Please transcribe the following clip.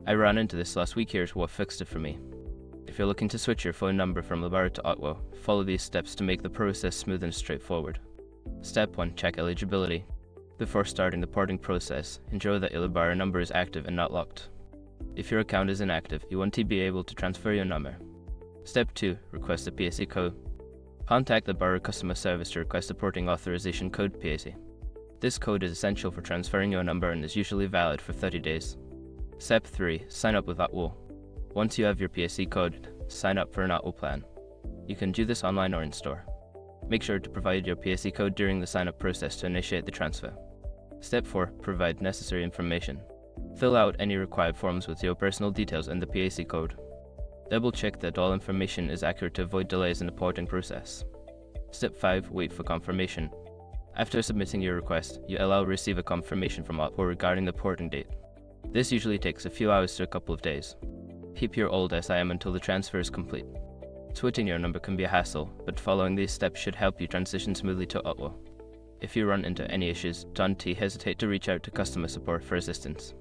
I ran into this last week. Here's what fixed it for me. If you're looking to switch your phone number from Lebara to Otwo, follow these steps to make the process smooth and straightforward. Step 1. Check eligibility. Before starting the porting process, ensure that your Lebara number is active and not locked. If your account is inactive, you want to be able to transfer your number. Step 2. Request a PSE code. Contact the Lebara customer service to request a porting authorization code PSE. This code is essential for transferring your number and is usually valid for 30 days. Step 3. Sign up with Otwo. Once you have your PSE code, sign up for an Otwo plan. You can do this online or in store. Make sure to provide your PSE code during the sign-up process to initiate the transfer. Step 4. Provide necessary information. Fill out any required forms with your personal details and the PSE code. Double-check that all information is accurate to avoid delays in the porting process. Step 5. Wait for confirmation. After submitting your request, you will receive a confirmation from Otwo regarding the porting date. This usually takes a few hours to a couple of days. Keep your old SIM until the transfer is complete. Switching your number can be a hassle, but following these steps should help you transition smoothly to Otwo. If you run into any issues, don't hesitate to reach out to customer support for assistance.